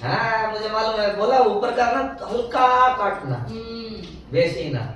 हाँ मुझे मालूम है, बोला ऊपर का ना हल्का काटना, वैसे ही ना।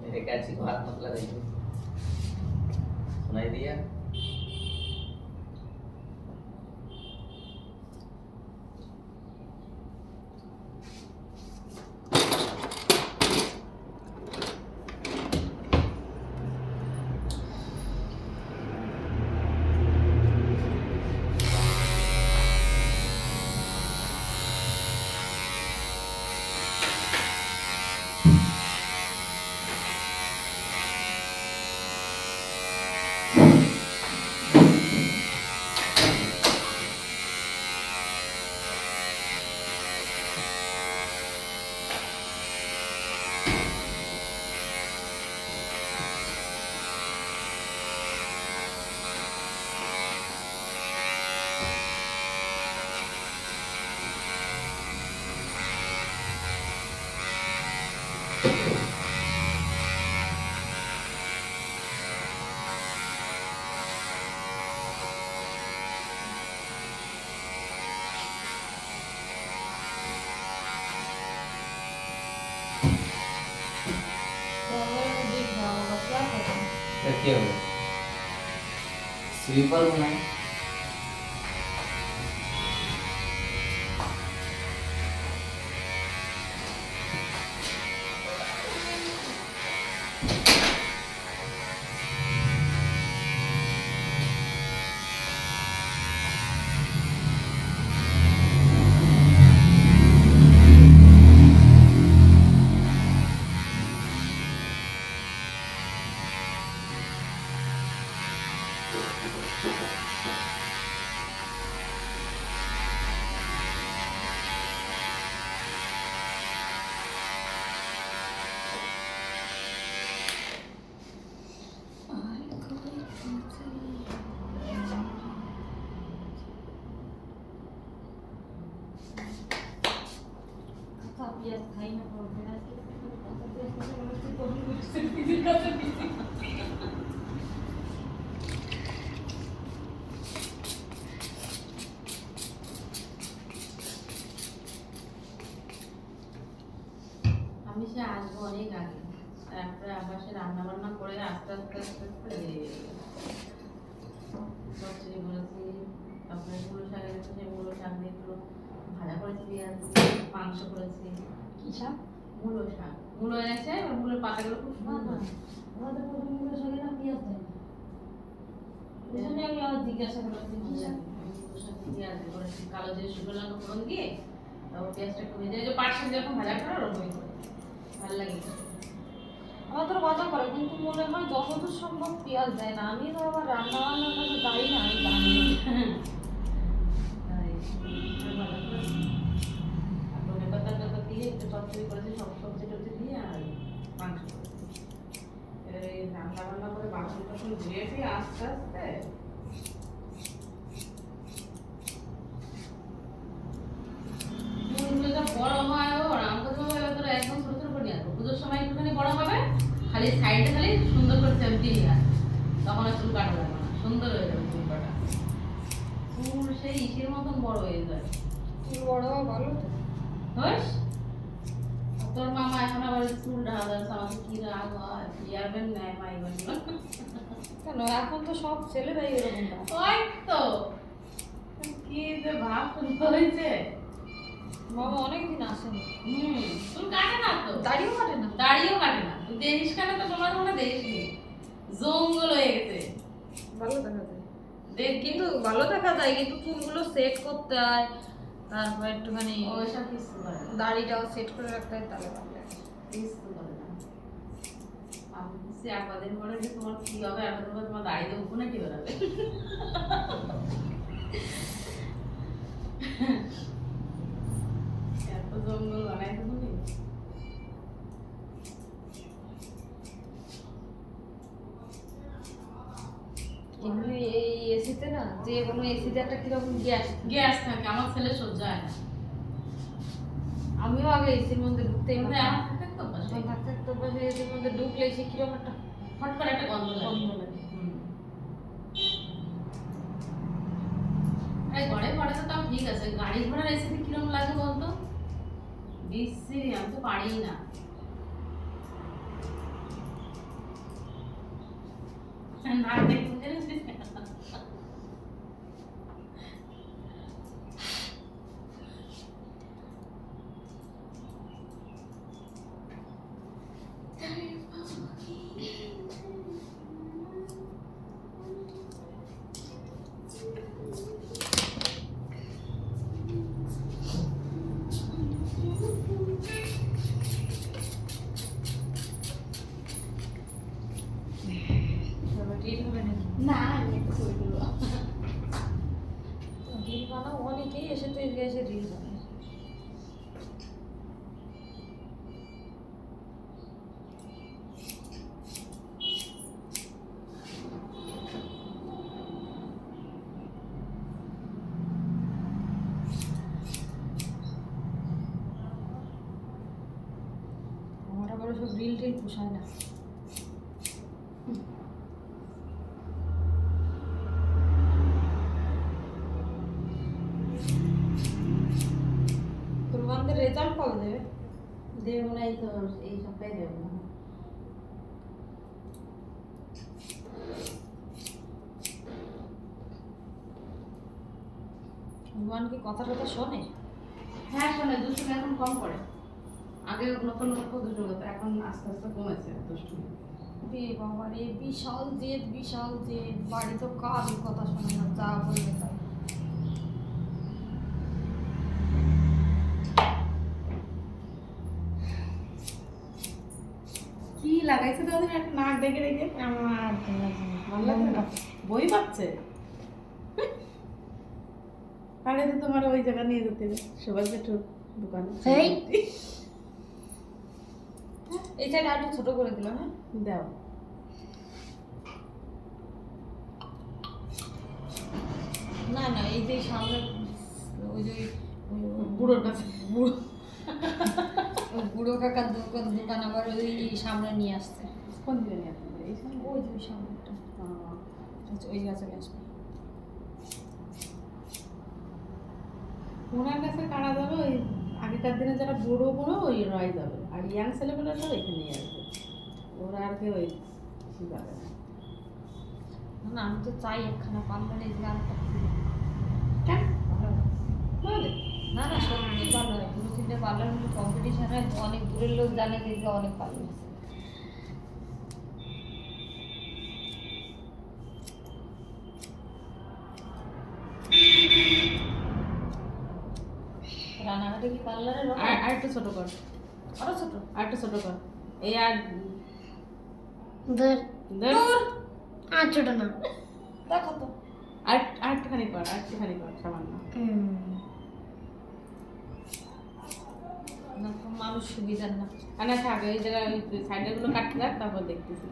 मेरे कैची को हाथ मत लगाइए, सुनाई दिया? क्या हो गया? स्वीपर होना है। আমি সে আসবো অনেক আগে, তারপরে আবার সে রান্না বান্না করে আস্তে আস্তে আস্তে আস্তে চচ্চড়ি করেছি, তারপরে মুলো শাক এনেছে, সেই মুলো শাক দিয়ে একটু ভাজা করেছি, পেঁয়াজ মাংস করেছি। কি শাক? মুলো শাক, মুলো এনেছে, ওই মুলোর পাতাগুলো খুব সুন্দর। আমাদের প্রথম মুলো শাকে না পেঁয়াজ দেয় না, ওই জন্য আমি আবার জিজ্ঞাসা করছি কি শাক। মুলো শাক পেঁয়াজ দিয়ে করেছি, কালো জিরে শুকনো লঙ্কা ফোড়ন দিয়ে, তারপর পেঁয়াজটা একটু ভেজে, যে পাট শাক যেরকম ভাজা করে ওরকমই করে ভালো লাগে। আমার তো মজা করে, কিন্তু মনে হয় যতদূর সম্ভব পেঁয়াজ দেয় না। আমি তো আবার রান্না বান্নার কাছে যাই না, আমি জানি না। দিয়ে একটু চচ্চড়ি করেছি, সব সবজি টবজি দিয়ে আর মাংস করেছি। এবার এই রান্না বান্না করে বাসন টাসন ধুয়ে ফিরে আস্তে আস্তে বড় হয়, ওর আমাকে তো তোর একদম ছোট ছোট করে নিয়ে আসবো, পুজোর সময় একটুখানি বড় হবে, খালি সাইডে খালি সুন্দর করে সেমটি নিয়ে আসবে, তখন আর চুল কাটা লাগবে না, সুন্দর হয়ে যাবে চুল কাটা। চুল সেই ইসের মতন বড় হয়ে যায়। চুল বড় ভালো তো হস তোর মামা এখন আবার চুল ঢাকা যাচ্ছে, আমাকে কি রাগ হয়, ইয়ারবেন নেয় মাইবেন কেন? এখন তো সব ছেলেরাই এরকম না। ওই তো কি যে ভাব সুন্দর হয়েছে। মামা অনেকদিন আসেনি। চুল কাটে না তো, দাড়িও কাটে না। দাড়িও কাটে না, তুই দেখিস কেন? তো তোমরা তোমরা দেখিসনি, জঙ্গল হয়ে গেছে। ভালো দেখা যায় দেখ কিন্তু, ভালো দেখা যায় কিন্তু চুলগুলো সেট করতে হয়, তারপর একটুখানি ওইসব কিছু করে না, দাড়িটাও সেট করে রাখতে হয়, তাহলে ভালো লাগে। কিছু করে না। আমি বলছি একদিন পরে যে তোমার কি হবে, একদিন পরে তোমার দাড়ি দিয়ে উকুনে কি বেরোবে। এত জঙ্গল বানাইতে তুমি। এমনি এই এসিতে না, যে কোনো এসিতে একটা কিরকম গ্যাস, গ্যাস থাকে, আমার ছেলে সহ্য হয় না। আমিও আগে এসির মধ্যে ঢুকতেই এমনি পারতাম আমার থাকে তো অভ্যাস। না। থাকতে তো বসে এসির মধ্যে ঢুকলে সে কিরকম একটা ফট করে একটা গন্ধ লাগে। গন্ধ লাগে। হুম। এই ঘরে ঘরে তো তাও ঠিক আছে, গাড়ি ঘোড়ার এসিতে কিরকম লাগে বলতো, বিশ্রী, আমি তো পারি না। না দেখুন জানিস তারপর রিল হবে নাকি? না, আমি একটু করে দেবো। রিল বানাও, অনেকেই এসে তো এসে রিল বানায়। আমার আবার সব রিল টিল পোষায় না। প্রমাণদের রেজাল্ট কবে দেবে? দেবো না, এই তো এই সপ্তাহে দেবো না। রুমান কি কথা টথা শোনে? হ্যাঁ শোনে, দুষ্টুমি এখন কম করে। আগে নতুন নতুন দুষ্টুমি করতো, এখন আস্তে আস্তে কমেছে দুষ্টুমি। রে বাবা রে, বিশাল জেদ, বিশাল জেদ। বাড়ি তো কারই কথা শোনে না, যা বলবে তাই। কি লাগাইছে তো ওদের একটা নাক ডেকে রেখে, আমার ভালো লাগে না। ভালো লাগছে না, বই পাচ্ছে। তাহলে তো তোমার ওই জায়গা নিয়ে যেতে হবে, সবাই একটু দোকানে। এই। এই সাইড আর একটু ছোট করে দিলাম, হ্যাঁ? দাও। না না, এই যে সামনে ওই যে বুড়োর কাছে। ওই বুড়ো কাকার দোকান আবার ওই সামনে নিয়ে আসছে। কোন দিকে নিয়ে আসতে হবে? এই সামনে? ওই যে ওই সামনেটা, আচ্ছা, ওই গাছে আসবে। ওনার কাছে কারা যাবে, ওই আগেকার দিনে যারা বুড়ো বুড়ো ওই রাই যাবে, আর ইয়াং ছেলেগুলো সব এখানে আসবে। ওরা আর কেউ ওই কিছু যাবে না। না, আমি তো চাই একখানা পার্লারে এই গানটা কেন? ভালো হয়। বলে না না, সত্যি ভালো হয়। দুটো তিনটে পার্লার মধ্যে কম্পিটিশন হয়, অনেক দূরের লোক জানে যে এদিকে অনেক পার্লার আছে। রানাঘাটে কি পার্লারের আর একটু ছোট কর, আরো ছোট? আর একটু ছোট কর। এই আর ধর ধর। আর ছোট না, দেখো তো। আর আর একটুখানি কর, আর একটুখানি কর, সামান্য। না তো মানুষ সুবিধার না। আর না থাক, এই জায়গায় ওই সাইডের গুলো কাটতে থাক, তারপর দেখতেছি।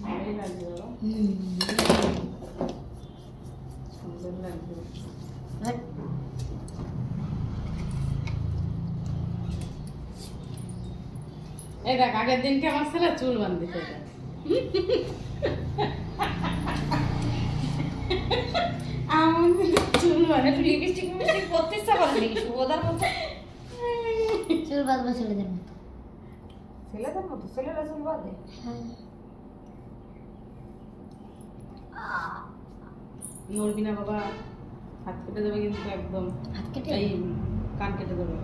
ভালোই লাগছে বাবা, সুন্দর লাগছে। এই দেখ, আগের দিনকে আমার ছেলে চুল বাঁধতেছে। আমার চুল বাঁধে। একটু লিপস্টিক মিস্টিক করতে ইচ্ছা করে নাকি শুভদার মতো? চুল বাঁধবো ছেলেদের মতো। ছেলেদের মতো? ছেলেরা চুল বাঁধে? হ্যাঁ। নড়বি না বাবা, হাত কেটে দেবে কিন্তু একদম, হাত কেটে এই কান কেটে দেবে।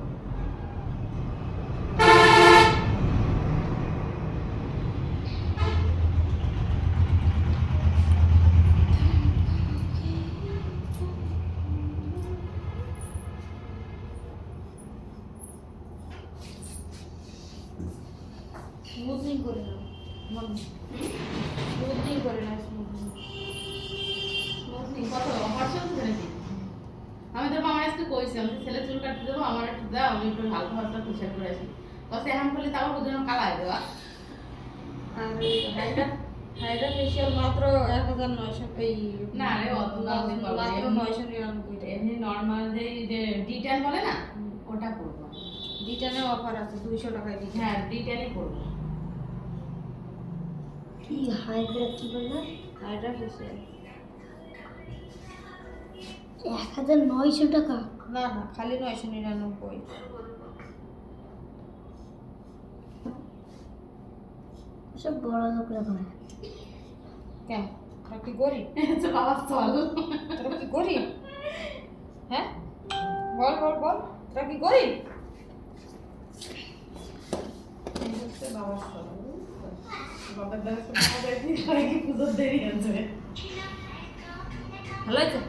স্মুথনিং করে নাও, স্মুথনিং করে নাও, স্মুথনিং। কত অফার চলছে নাকি? আমি তোর মামার আজকে কইছি আমি ছেলে চুল কাটতে দেবো, আমার একটু দাও, আমি একটু হালকা হালকা পোশাক করে আসি। বসে এখন করলে তাও বুঝলাম কালায় দেওয়া। আর হাইড্রা ফেশিয়াল মাত্র 1900, এই না রে, অত দাম দিয়ে পারবো না। মাত্র 999 টাকা। এমনি নর্মাল যে ডিটেন বলে না, ওটা করবো। রিটার্নে অফার আছে 200 টাকায় রিটার্ন। হ্যাঁ ডিটেনই করবো। কি হাইড্রা কি বললে? হাইড্রা ফেশিয়াল 1900 টাকা। না না, খালি 999। সব বড় লোকরা করে। কেন, তোরা কি গরিব? আচ্ছা বাবা চল। তোরা কি গরিব? হ্যাঁ, বল বল বল, তোরা কি গরিব? বাবা চল। বাবার দ্বারা তো বাবা দেখি পুজোর দেরি আছে। ভালো আছে?